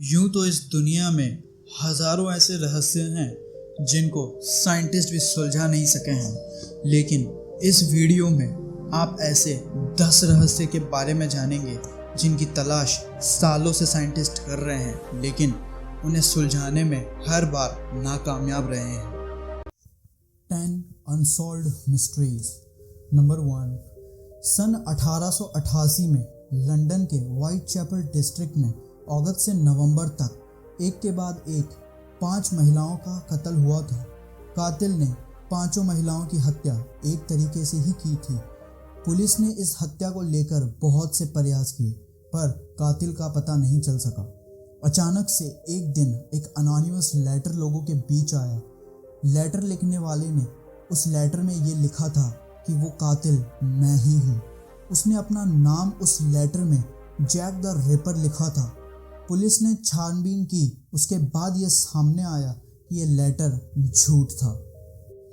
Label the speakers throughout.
Speaker 1: यूं तो इस दुनिया में हजारों ऐसे रहस्य हैं जिनको साइंटिस्ट भी सुलझा नहीं सके हैं, लेकिन इस वीडियो में आप ऐसे 10 रहस्य के बारे में जानेंगे जिनकी तलाश सालों से साइंटिस्ट कर रहे हैं, लेकिन उन्हें सुलझाने में हर बार नाकामयाब रहे हैं। 10 अनसॉल्व्ड मिस्ट्रीज। नंबर 1। सन 1888 में लंदन के व्हाइट चैपल डिस्ट्रिक्ट में अगस्त से नवंबर तक एक के बाद एक 5 महिलाओं का कत्ल हुआ था। कातिल ने 5 महिलाओं की हत्या एक तरीके से ही की थी। पुलिस ने इस हत्या को लेकर बहुत से प्रयास किए, पर कातिल का पता नहीं चल सका। अचानक से एक दिन एक अनोनिमस लेटर लोगों के बीच आया। लेटर लिखने वाले ने उस लेटर में ये लिखा था कि वो कातिल मैं ही हूँ। उसने अपना नाम उस लेटर में जैक द रिपर लिखा था। पुलिस ने छानबीन की, उसके बाद ये सामने आया कि ये लेटर झूठ था,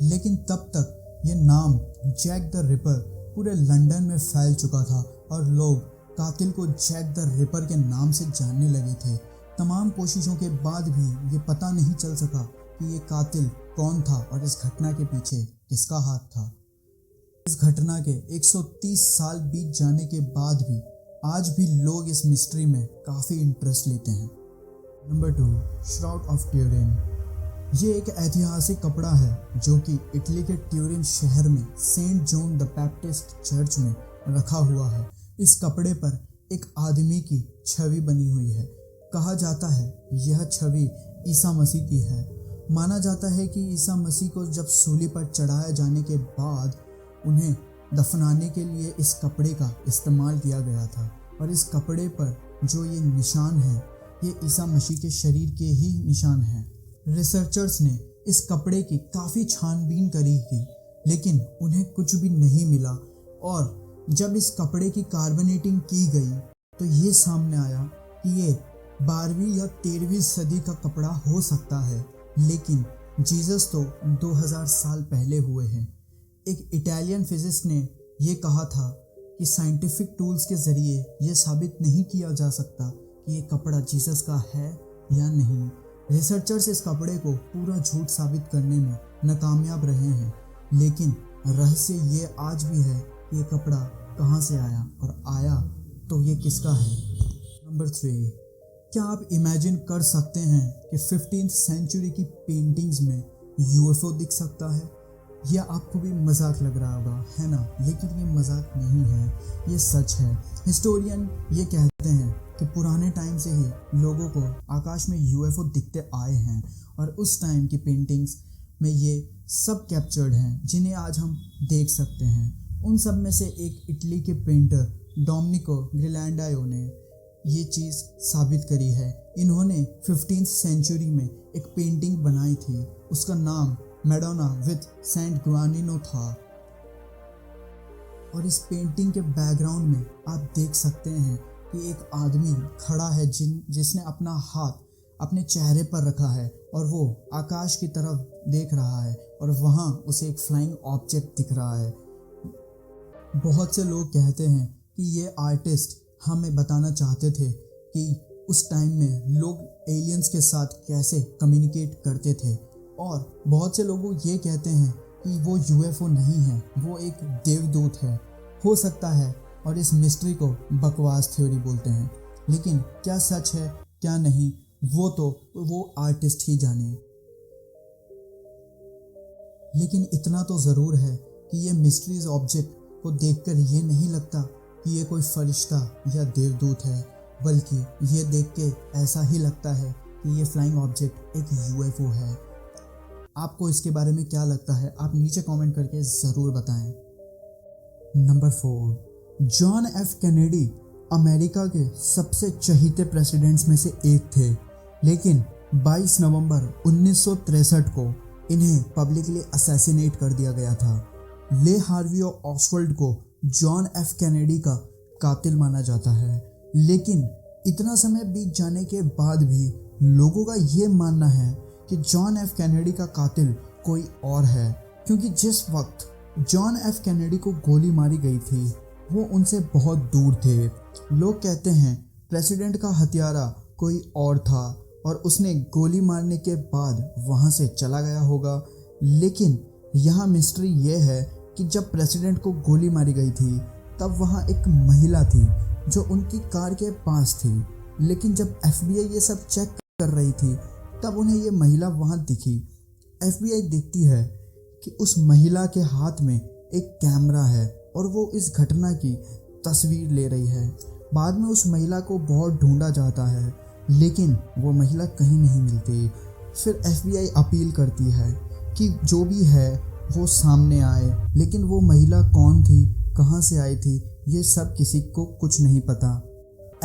Speaker 1: लेकिन तब तक ये नाम जैक द रिपर पूरे लंदन में फैल चुका था और लोग कातिल को जैक द रिपर के नाम से जानने लगे थे। तमाम कोशिशों के बाद भी ये पता नहीं चल सका कि ये कातिल कौन था और इस घटना के पीछे किसका हाथ था। इस घटना के 130 साल बीत जाने के बाद भी आज भी लोग इस मिस्ट्री में काफ़ी इंटरेस्ट लेते हैं। नंबर 2। Shroud of Turin. ये एक ऐतिहासिक कपड़ा है जो कि इटली के ट्यूरिन शहर में Saint John the Baptist Church में रखा हुआ है। इस कपड़े पर एक आदमी की छवि बनी हुई है। कहा जाता है यह छवि ईसा मसीह की है। माना जाता है कि ईसा मसीह को जब सूली पर चढ़ाया जाने के बाद उन्हें दफनाने के लिए इस कपड़े का इस्तेमाल किया गया था, और इस कपड़े पर जो ये निशान है ये ईसा मसीह के शरीर के ही निशान हैं। रिसर्चर्स ने इस कपड़े की काफ़ी छानबीन करी थी, लेकिन उन्हें कुछ भी नहीं मिला, और जब इस कपड़े की कार्बनेटिंग की गई तो ये सामने आया कि ये 12वीं या 13वीं सदी का कपड़ा हो सकता है, लेकिन जीसस तो 2000 साल पहले हुए हैं। एक इटालियन फिजिस्ट ने यह कहा था कि साइंटिफिक टूल्स के ज़रिए यह साबित नहीं किया जा सकता कि ये कपड़ा जीसस का है या नहीं। रिसर्चर्स इस कपड़े को पूरा झूठ साबित करने में नाकामयाब रहे हैं, लेकिन रहस्य ये आज भी है कि ये कपड़ा कहाँ से आया, और आया तो ये किसका है। नंबर 3। क्या आप इमेजिन कर सकते हैं कि 15th सेंचुरी की पेंटिंग्स में यूएफओ दिख सकता है? यह आपको भी मजाक लग रहा होगा, है ना? लेकिन ये मजाक नहीं है, ये सच है। हिस्टोरियन ये कहते हैं कि पुराने टाइम से ही लोगों को आकाश में यूएफओ दिखते आए हैं, और उस टाइम की पेंटिंग्स में ये सब कैप्चर्ड हैं जिन्हें आज हम देख सकते हैं। उन सब में से एक इटली के पेंटर डोमेनिको ग्रिलैंडायो ने ये चीज़ साबित करी है। इन्होंने 15th सेंचुरी में एक पेंटिंग बनाई थी, उसका नाम मैडोना विथ सेंट गुआनिनो था, और इस पेंटिंग के बैकग्राउंड में आप देख सकते हैं कि एक आदमी खड़ा है जिसने अपना हाथ अपने चेहरे पर रखा है और वो आकाश की तरफ देख रहा है, और वहाँ उसे एक फ्लाइंग ऑब्जेक्ट दिख रहा है। बहुत से लोग कहते हैं कि ये आर्टिस्ट हमें बताना चाहते थे कि उस टाइम में लोग एलियंस के साथ कैसे कम्युनिकेट करते थे, और बहुत से लोग ये कहते हैं कि वो यूएफओ नहीं है, वो एक देवदूत है। हो सकता है, और इस मिस्ट्री को बकवास थ्योरी बोलते हैं, लेकिन क्या सच है क्या नहीं वो आर्टिस्ट ही जाने। लेकिन इतना तो ज़रूर है कि ये मिस्ट्रीज ऑब्जेक्ट को देखकर ये नहीं लगता कि ये कोई फरिश्ता या देवदूत है, बल्कि ये देख के ऐसा ही लगता है कि ये फ्लाइंग ऑब्जेक्ट एक यूएफओ है। आपको इसके बारे में क्या लगता है? आप नीचे कमेंट करके ज़रूर बताएं। Number 4। John F Kennedy America के सबसे चहीते प्रेसिडेंट्स में से एक थे, लेकिन 22 नवंबर 1963 को इन्हें पब्लिकली असैसिनेट कर दिया गया था। ले हार्वी और ऑसवाल्ड को जॉन एफ कैनेडी का कातिल माना जाता है, लेकिन इतना समय बीत जाने के बाद भी लोगों का ये मानना है कि जॉन एफ कैनेडी का कातिल कोई और है, क्योंकि जिस वक्त जॉन एफ कैनेडी को गोली मारी गई थी वो उनसे बहुत दूर थे। लोग कहते हैं प्रेसिडेंट का हत्यारा कोई और था और उसने गोली मारने के बाद वहाँ से चला गया होगा। लेकिन यहाँ मिस्ट्री ये है कि जब प्रेसिडेंट को गोली मारी गई थी तब वहाँ एक महिला थी जो उनकी कार के पास थी। लेकिन जब FBI ये सब चेक कर रही थी तब उन्हें ये महिला वहाँ दिखी। FBI देखती है कि उस महिला के हाथ में एक कैमरा है और वो इस घटना की तस्वीर ले रही है। बाद में उस महिला को बहुत ढूंढा जाता है लेकिन वो महिला कहीं नहीं मिलती। फिर FBI अपील करती है कि जो भी है वो सामने आए, लेकिन वो महिला कौन थी, कहाँ से आई थी, ये सब किसी को कुछ नहीं पता।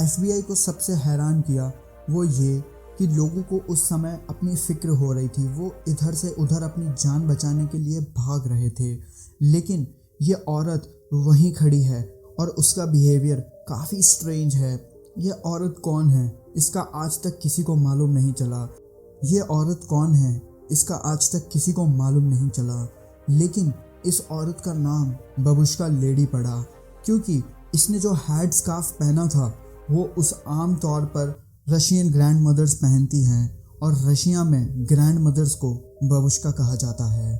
Speaker 1: FBI को सबसे हैरान किया वो ये कि लोगों को उस समय अपनी फ़िक्र हो रही थी। वो इधर से उधर अपनी जान बचाने के लिए भाग रहे थे, लेकिन ये औरत वहीं खड़ी है और उसका बिहेवियर काफ़ी स्ट्रेंज है। ये औरत कौन है इसका आज तक किसी को मालूम नहीं चला। ये औरत कौन है इसका आज तक किसी को मालूम नहीं चला। लेकिन इस औरत का नाम बबुश्का लेडी पड़ा क्योंकि इसने जो हेड स्कार्फ पहना था वो उस आम तौर पर रशियन ग्रैंड मदर्स पहनती हैं और रशिया में ग्रैंड मदर्स को बबुश्का कहा जाता है।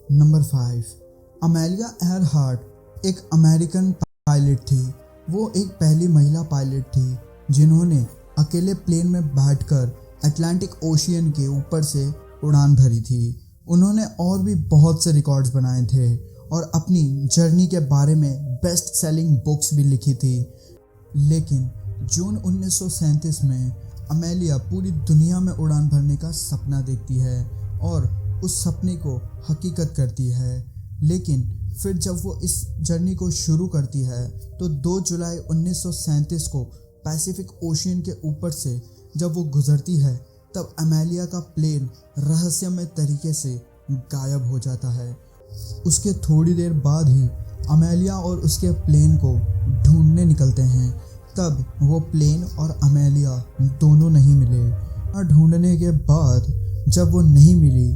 Speaker 1: नंबर 5, अमेलिया एयरहार्ट एक अमेरिकन पायलट थी। वो एक पहली महिला पायलट थी जिन्होंने अकेले प्लेन में बैठकर अटलांटिक ओशियन के ऊपर से उड़ान भरी थी। उन्होंने और भी बहुत से रिकॉर्ड्स बनाए थे और अपनी जर्नी के बारे में बेस्ट सेलिंग बुक्स भी लिखी थी। लेकिन जून 1937 में अमेलिया पूरी दुनिया में उड़ान भरने का सपना देखती है और उस सपने को हकीकत करती है। लेकिन फिर जब वो इस जर्नी को शुरू करती है तो 2 जुलाई 1937 को पैसिफिक ओशियन के ऊपर से जब वो गुजरती है तब अमेलिया का प्लेन रहस्यमय तरीके से गायब हो जाता है। उसके थोड़ी देर बाद ही अमेलिया और उसके प्लेन को ढूंढने निकलते हैं। तब वो प्लेन और अमेलिया दोनों नहीं मिले और ढूंढने के बाद जब वो नहीं मिली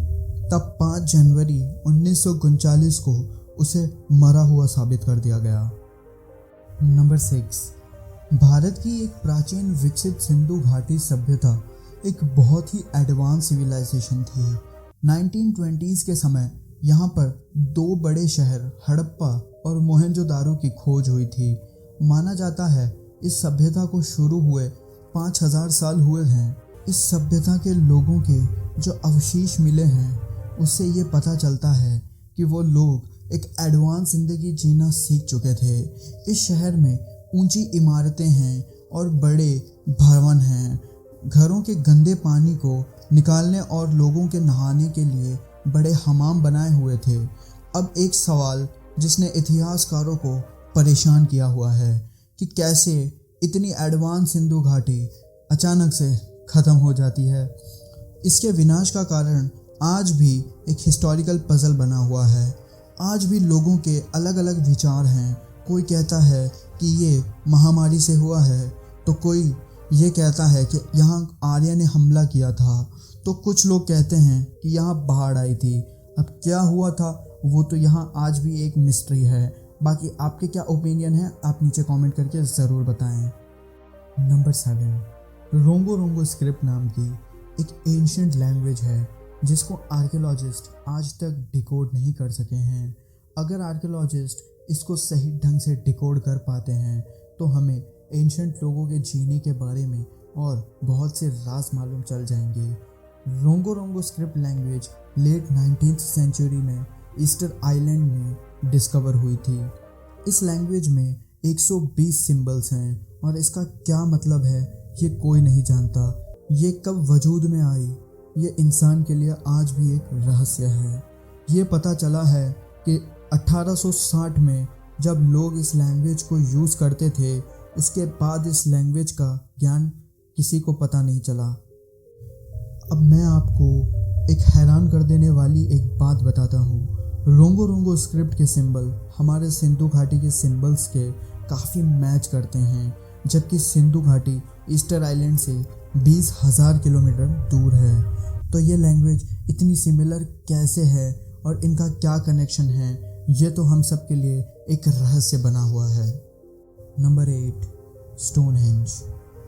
Speaker 1: तब 5 जनवरी 1939 को उसे मरा हुआ साबित कर दिया गया। नंबर 6, भारत की एक प्राचीन विकसित सिंधु घाटी सभ्यता एक बहुत ही एडवांस सिविलाइजेशन थी। 1920s के समय यहाँ पर 2 बड़े शहर हड़प्पा और मोहनजोदारो की खोज हुई थी। माना जाता है इस सभ्यता को शुरू हुए 5000 साल हुए हैं। इस सभ्यता के लोगों के जो अवशेष मिले हैं उससे ये पता चलता है कि वो लोग एक एडवांस ज़िंदगी जीना सीख चुके थे। इस शहर में ऊंची इमारतें हैं और बड़े भवन हैं। घरों के गंदे पानी को निकालने और लोगों के नहाने के लिए बड़े हमाम बनाए हुए थे। अब एक सवाल जिसने इतिहासकारों को परेशान किया हुआ है कि कैसे इतनी एडवांस सिंधु घाटी अचानक से ख़त्म हो जाती है। इसके विनाश का कारण आज भी एक हिस्टोरिकल पजल बना हुआ है। आज भी लोगों के अलग अलग विचार हैं। कोई कहता है कि ये महामारी से हुआ है, तो कोई ये कहता है कि यहाँ आर्य ने हमला किया था, तो कुछ लोग कहते हैं कि यहाँ बाढ़ आई थी। अब क्या हुआ था वो तो यहाँ आज भी एक मिस्ट्री है। बाकी आपके क्या ओपिनियन है आप नीचे कमेंट करके ज़रूर बताएं। नंबर 7, रोंगो रोंगो स्क्रिप्ट नाम की एक एंशिएंट लैंग्वेज है जिसको आर्कियोलॉजिस्ट आज तक डिकोड नहीं कर सके हैं। अगर आर्कियोलॉजिस्ट इसको सही ढंग से डिकोड कर पाते हैं तो हमें एंशिएंट लोगों के जीने के बारे में और बहुत से राज मालूम चल जाएंगे। Rongorongo script language late 19th century में ईस्टर आइलैंड में डिस्कवर हुई थी। इस लैंग्वेज में 120 सिंबल्स हैं और इसका क्या मतलब है ये कोई नहीं जानता। ये कब वजूद में आई ये इंसान के लिए आज भी एक रहस्य है। ये पता चला है कि 1860 में जब लोग इस लैंग्वेज को यूज़ करते थे उसके बाद इस लैंग्वेज का ज्ञान किसी को पता नहीं चला। अब मैं आपको एक हैरान कर देने वाली एक बात बताता हूँ। रोंगो रोंगो स्क्रिप्ट के सिंबल हमारे सिंधु घाटी के सिंबल्स के काफ़ी मैच करते हैं, जबकि सिंधु घाटी ईस्टर आइलैंड से 20,000 किलोमीटर दूर है। तो ये लैंग्वेज इतनी सिमिलर कैसे है और इनका क्या कनेक्शन है ये तो हम सब के लिए एक रहस्य बना हुआ है। Number 8, Stonehenge.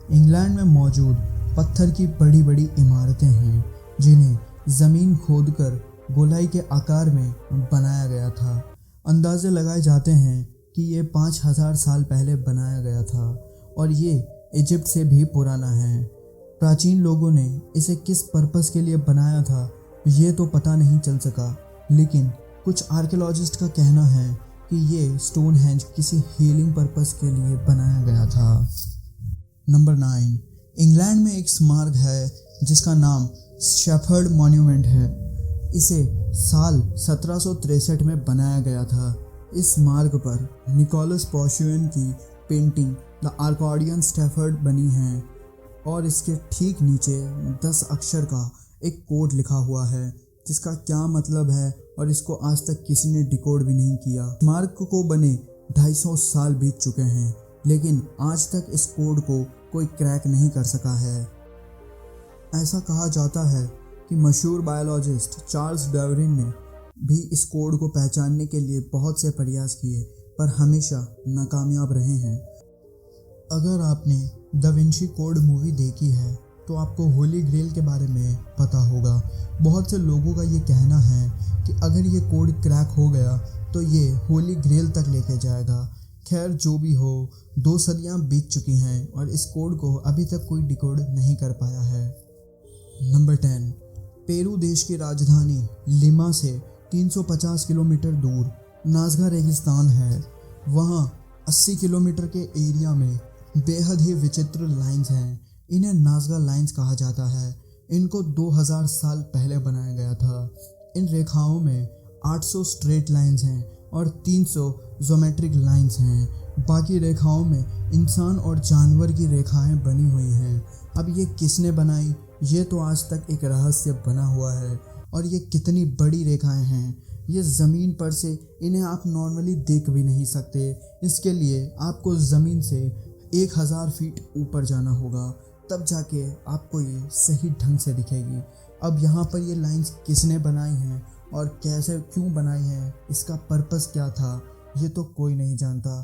Speaker 1: इंग्लैंड में मौजूद पत्थर की बड़ी बड़ी इमारतें हैं जिन्हें ज़मीन खोदकर गोलाई के आकार में बनाया गया था। अंदाजे लगाए जाते हैं कि ये 5000 साल पहले बनाया गया था और ये इजिप्ट से भी पुराना है। प्राचीन लोगों ने इसे किस पर्पस के लिए बनाया था ये तो पता नहीं चल सका, लेकिन कुछ आर्कियोलॉजिस्ट का कहना है कि ये स्टोनहेंज किसी हीलिंग पर्पस के लिए बनाया गया था। नंबर 9, इंग्लैंड में एक स्मारक है जिसका नाम शेफर्ड मॉन्यूमेंट है। इसे साल 1763 में बनाया गया था। इस मार्ग पर निकोलस पोशुएन की पेंटिंग द आर्काडियन स्टैफर्ड बनी है और इसके ठीक नीचे 10 अक्षर का एक कोड लिखा हुआ है जिसका क्या मतलब है और इसको आज तक किसी ने डिकोड भी नहीं किया। स्मारक को बने 250 साल बीत चुके हैं, लेकिन आज तक इस कोड को कोई क्रैक नहीं कर सका है। ऐसा कहा जाता है कि मशहूर बायोलॉजिस्ट चार्ल्स डार्विन ने भी इस कोड को पहचानने के लिए बहुत से प्रयास किए पर हमेशा नाकामयाब रहे हैं। अगर आपने द विंची कोड मूवी देखी है तो आपको होली ग्रेल के बारे में पता होगा। बहुत से लोगों का ये कहना है कि अगर ये कोड क्रैक हो गया तो ये होली ग्रेल तक लेके जाएगा। खैर जो भी हो, 2 सदियाँ बीत चुकी हैं और इस कोड को अभी तक कोई डिकोड नहीं कर पाया है। नंबर 10, पेरू देश की राजधानी लिमा से 350 किलोमीटर दूर नाज़गा रेगिस्तान है। वहाँ 80 किलोमीटर के एरिया में बेहद ही विचित्र लाइंस हैं। इन्हें नाज़गा लाइंस कहा जाता है। इनको 2000 साल पहले बनाया गया था। इन रेखाओं में 800 स्ट्रेट लाइंस हैं और 300 ज्योमेट्रिक लाइंस हैं। बाकी रेखाओं में इंसान और जानवर की रेखाएं बनी हुई हैं। अब ये किसने बनाई ये तो आज तक एक रहस्य बना हुआ है। और ये कितनी बड़ी रेखाएं हैं, ये ज़मीन पर से इन्हें आप नॉर्मली देख भी नहीं सकते। इसके लिए आपको ज़मीन से 1000 फीट ऊपर जाना होगा, तब जाके आपको ये सही ढंग से दिखेगी। अब यहाँ पर ये लाइंस किसने बनाई हैं और कैसे क्यों बनाई हैं, इसका पर्पस क्या था, ये तो कोई नहीं जानता।